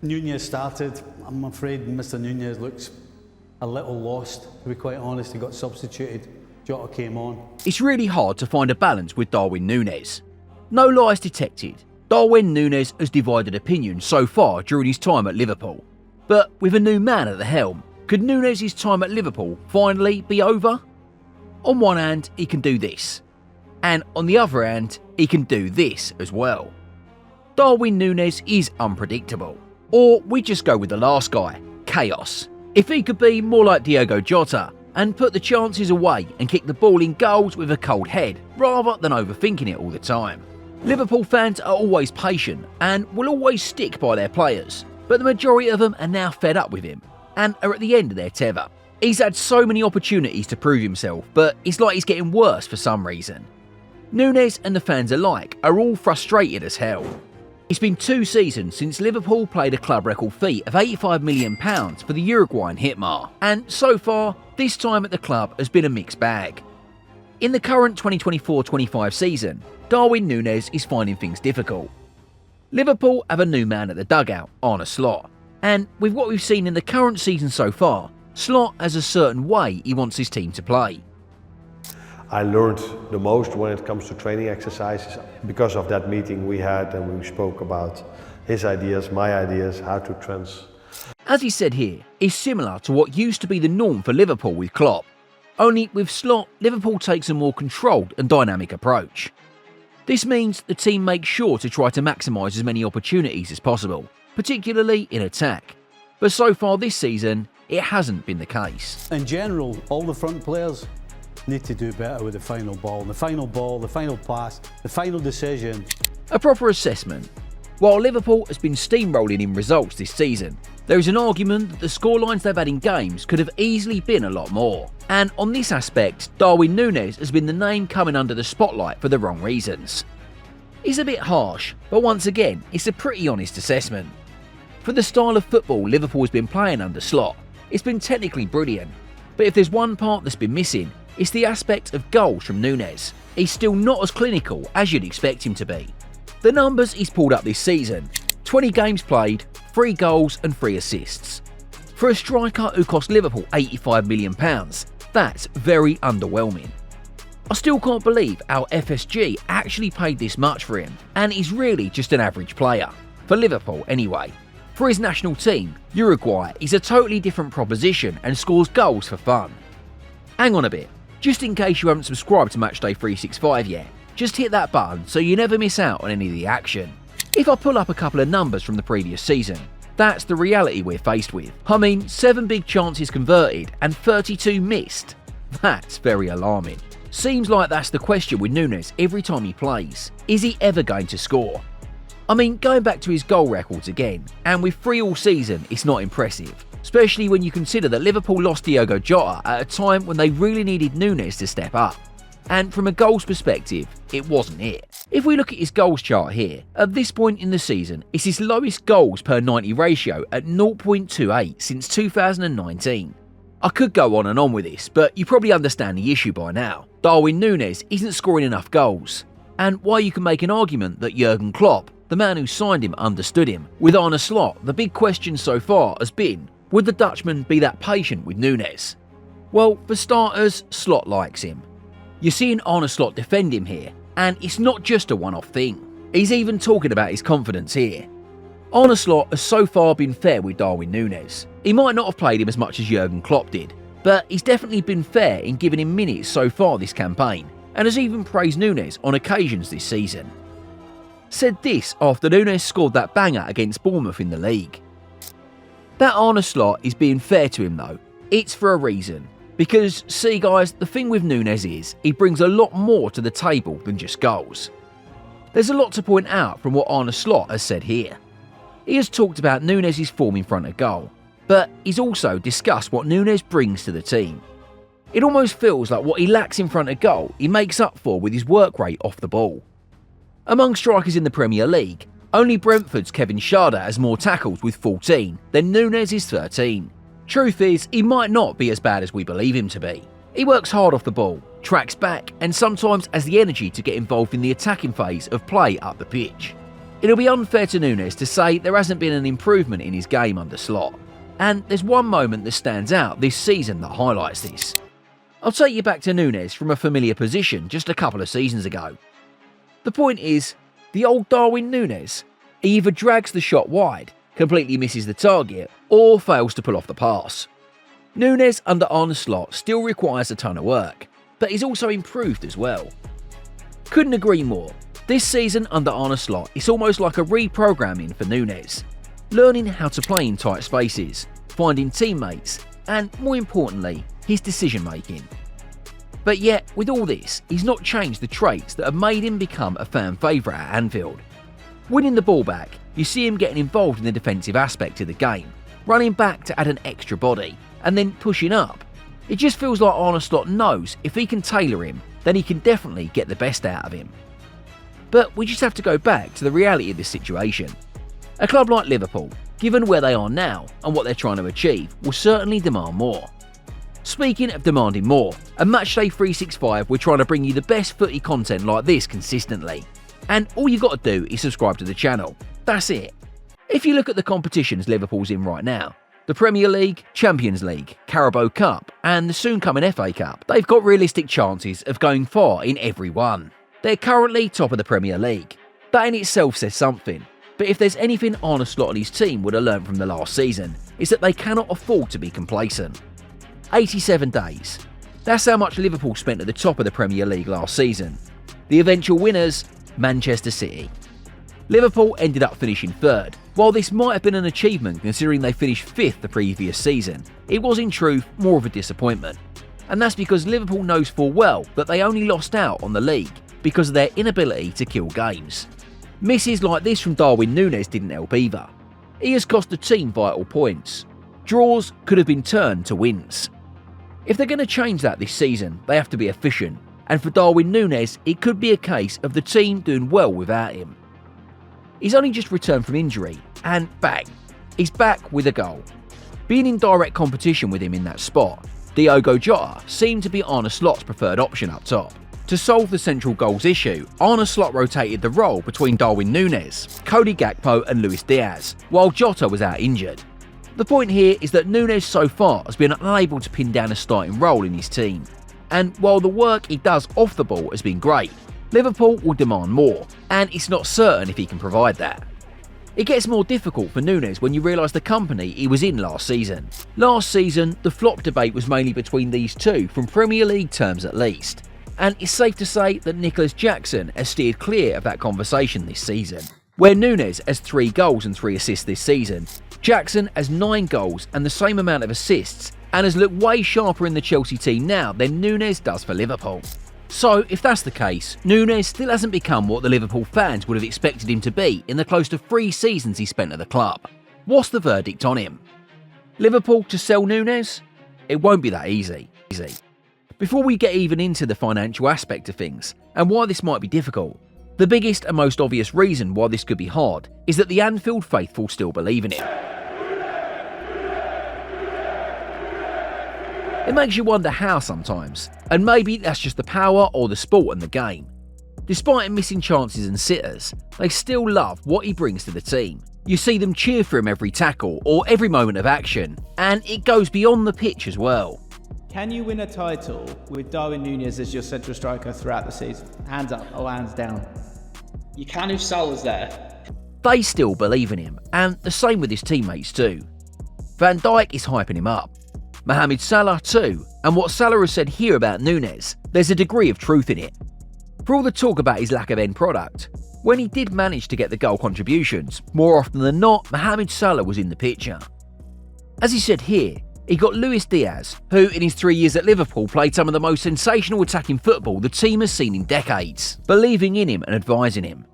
Núñez started. I'm afraid Mr. Núñez looks a little lost, to be quite honest. He got substituted. Jota came on. It's really hard to find a balance with Darwin Nunez. No lies detected. Darwin Nunez has divided opinion so far during his time at Liverpool. But with a new man at the helm, could Nunez's time at Liverpool finally be over? On one hand, he can do this. And on the other hand, he can do this as well. Darwin Nunez is unpredictable. Or we just go with the last guy, chaos. If he could be more like Diogo Jota and put the chances away and kick the ball in goals with a cold head rather than overthinking it all the time. Liverpool fans are always patient and will always stick by their players, but the majority of them are now fed up with him and are at the end of their tether. He's had so many opportunities to prove himself, but it's like he's getting worse for some reason. Núñez and the fans alike are all frustrated as hell. It's been 2 seasons since Liverpool played a club record fee of £85 million for the Uruguayan hitman, and so far, this time at the club has been a mixed bag. In the current 2024-25 season, Darwin Nunez is finding things difficult. Liverpool have a new man at the dugout, Arne Slot, and with what we've seen in the current season so far, Slot has a certain way he wants his team to play. I learned the most when it comes to training exercises because of that meeting we had, and we spoke about his ideas, my ideas, how to As he said here, is similar to what used to be the norm for Liverpool with Klopp. Only with Slot, Liverpool takes a more controlled and dynamic approach. This means the team makes sure to try to maximise as many opportunities as possible, particularly in attack. But so far this season, it hasn't been the case. In general, all the front players need to do better with the final ball, the final pass, the final decision. A proper assessment. While Liverpool has been steamrolling in results this season, there is an argument that the scorelines they've had in games could have easily been a lot more. And on this aspect, Darwin Nunez has been the name coming under the spotlight for the wrong reasons. It's a bit harsh, but once again, it's a pretty honest assessment. For the style of football Liverpool has been playing under Slot, it's been technically brilliant. But if there's one part that's been missing, it's the aspect of goals from Núñez. He's still not as clinical as you'd expect him to be. The numbers he's pulled up this season: 20 games played, 3 goals and 3 assists. For a striker who cost Liverpool £85 million, that's very underwhelming. I still can't believe our FSG actually paid this much for him, and he's really just an average player. For Liverpool anyway. For his national team, Uruguay is a totally different proposition and scores goals for fun. Hang on a bit. Just in case you haven't subscribed to Matchday 365 yet, just hit that button so you never miss out on any of the action. If I pull up a couple of numbers from the previous season, that's the reality we're faced with. I mean, 7 big chances converted and 32 missed. That's very alarming. Seems like that's the question with Núñez every time he plays. Is he ever going to score? I mean, going back to his goal records again, and with 3 all season, it's not impressive. Especially when you consider that Liverpool lost Diogo Jota at a time when they really needed Núñez to step up. And from a goals perspective, it wasn't it. If we look at his goals chart here, at this point in the season, it's his lowest goals per 90 ratio at 0.28 since 2019. I could go on and on with this, but you probably understand the issue by now. Darwin Nunez isn't scoring enough goals. And while you can make an argument that Jurgen Klopp, the man who signed him, understood him, with Arne Slot, the big question so far has been, would the Dutchman be that patient with Núñez? Well, for starters, Slot likes him. You're seeing Arne Slot defend him here, and it's not just a one-off thing. He's even talking about his confidence here. Arne Slot has so far been fair with Darwin Nunez. He might not have played him as much as Jurgen Klopp did, but he's definitely been fair in giving him minutes so far this campaign, and has even praised Núñez on occasions this season. Said this after Núñez scored that banger against Bournemouth in the league. That Arne Slot is being fair to him though. It's for a reason. Because, see guys, the thing with Núñez is, he brings a lot more to the table than just goals. There's a lot to point out from what Arne Slot has said here. He has talked about Núñez's form in front of goal, but he's also discussed what Núñez brings to the team. It almost feels like what he lacks in front of goal, he makes up for with his work rate off the ball. Among strikers in the Premier League, only Brentford's Kevin Schade has more tackles with 14 than Núñez is 13. Truth is, he might not be as bad as we believe him to be. He works hard off the ball, tracks back, and sometimes has the energy to get involved in the attacking phase of play up the pitch. It'll be unfair to Núñez to say there hasn't been an improvement in his game under Slot. And there's one moment that stands out this season that highlights this. I'll take you back to Núñez from a familiar position just a couple of seasons ago. The point is, the old Darwin Nunez, he either drags the shot wide, completely misses the target, or fails to pull off the pass. Núñez under Arne Slot still requires a ton of work, but he's also improved as well. Couldn't agree more. This season under Arne Slot, it's almost like a reprogramming for Núñez. Learning how to play in tight spaces, finding teammates, and more importantly, his decision making. But yet, with all this, he's not changed the traits that have made him become a fan favourite at Anfield. Winning the ball back, you see him getting involved in the defensive aspect of the game, running back to add an extra body, and then pushing up. It just feels like Arne Slot knows if he can tailor him, then he can definitely get the best out of him. But we just have to go back to the reality of this situation. A club like Liverpool, given where they are now and what they're trying to achieve, will certainly demand more. Speaking of demanding more, at Matchday 365 we're trying to bring you the best footy content like this consistently. And all you got to do is subscribe to the channel. That's it. If you look at the competitions Liverpool's in right now, the Premier League, Champions League, Carabao Cup and the soon coming FA Cup, they've got realistic chances of going far in every one. They're currently top of the Premier League. That in itself says something. But if there's anything Arne Slot and his team would have learned from the last season, it's that they cannot afford to be complacent. 87 days. That's how much Liverpool spent at the top of the Premier League last season. The eventual winners, Manchester City. Liverpool ended up finishing third. While this might have been an achievement considering they finished fifth the previous season, it was in truth more of a disappointment. And that's because Liverpool knows full well that they only lost out on the league because of their inability to kill games. Misses like this from Darwin Nunez didn't help either. He has cost the team vital points. Draws could have been turned to wins. If they're going to change that this season, they have to be efficient, and for Darwin Nunez, it could be a case of the team doing well without him. He's only just returned from injury, and bang, he's back with a goal. Being in direct competition with him in that spot, Diogo Jota seemed to be Arne Slot's preferred option up top. To solve the central goals issue, Arne Slot rotated the role between Darwin Nunez, Cody Gakpo and Luis Diaz, while Jota was out injured. The point here is that Nunez so far has been unable to pin down a starting role in his team. And while the work he does off the ball has been great, Liverpool will demand more, and it's not certain if he can provide that. It gets more difficult for Nunez when you realise the company he was in last season. Last season, the flop debate was mainly between these two from Premier League terms at least. And it's safe to say that Nicholas Jackson has steered clear of that conversation this season. Where Nunez has 3 goals and 3 assists this season, Jackson has 9 goals and the same amount of assists and has looked way sharper in the Chelsea team now than Nunez does for Liverpool. So if that's the case, Nunez still hasn't become what the Liverpool fans would have expected him to be in the close to 3 seasons he spent at the club. What's the verdict on him? Liverpool to sell Nunez? It won't be that easy. Before we get even into the financial aspect of things, and why this might be difficult, the biggest and most obvious reason why this could be hard is that the Anfield faithful still believe in him. It makes you wonder how sometimes, and maybe that's just the power or the sport and the game. Despite him missing chances and sitters, they still love what he brings to the team. You see them cheer for him every tackle or every moment of action, and it goes beyond the pitch as well. Can you win a title with Darwin Nunez as your central striker throughout the season? Hands up or hands down? You can if Salah's there. They still believe in him, and the same with his teammates too. Van Dijk is hyping him up. Mohamed Salah too, and what Salah has said here about Nunez, there's a degree of truth in it. For all the talk about his lack of end product, when he did manage to get the goal contributions, more often than not, Mohamed Salah was in the picture. As he said here, he got Luis Diaz, who in his 3 years at Liverpool played some of the most sensational attacking football the team has seen in decades, believing in him and advising him.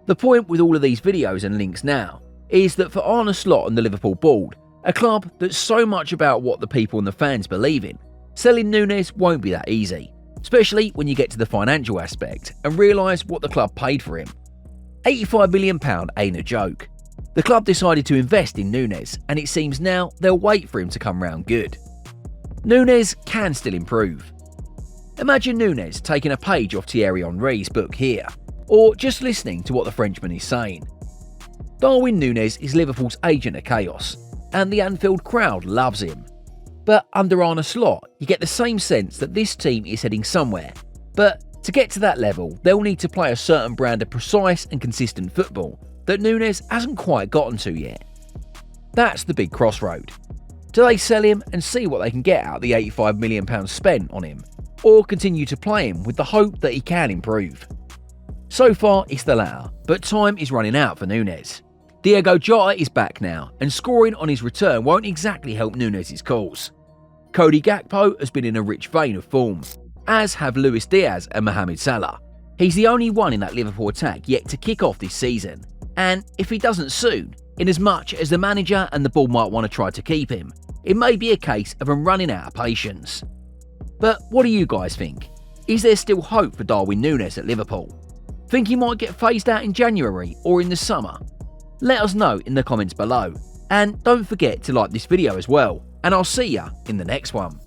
The point with all of these videos and links now is that for Arne Slot and the Liverpool board, a club that's so much about what the people and the fans believe in, selling Nunez won't be that easy, especially when you get to the financial aspect and realise what the club paid for him. £85 million ain't a joke. The club decided to invest in Nunez, and it seems now they'll wait for him to come round good. Nunez can still improve. Imagine Nunez taking a page off Thierry Henry's book here, or just listening to what the Frenchman is saying. Darwin Nunez is Liverpool's agent of chaos, and the Anfield crowd loves him. But under Arne Slot, you get the same sense that this team is heading somewhere. But to get to that level, they'll need to play a certain brand of precise and consistent football that Núñez hasn't quite gotten to yet. That's the big crossroad. Do they sell him and see what they can get out of the £85 million spent on him, or continue to play him with the hope that he can improve? So far, it's the latter, but time is running out for Núñez. Diogo Jota is back now, and scoring on his return won't exactly help Núñez's cause. Cody Gakpo has been in a rich vein of form, as have Luis Diaz and Mohamed Salah. He's the only one in that Liverpool attack yet to kick off this season, and if he doesn't soon, in as much as the manager and the board might want to try to keep him, it may be a case of him running out of patience. But what do you guys think? Is there still hope for Darwin Nunez at Liverpool? Think he might get phased out in January or in the summer? Let us know in the comments below, and don't forget to like this video as well, and I'll see ya in the next one.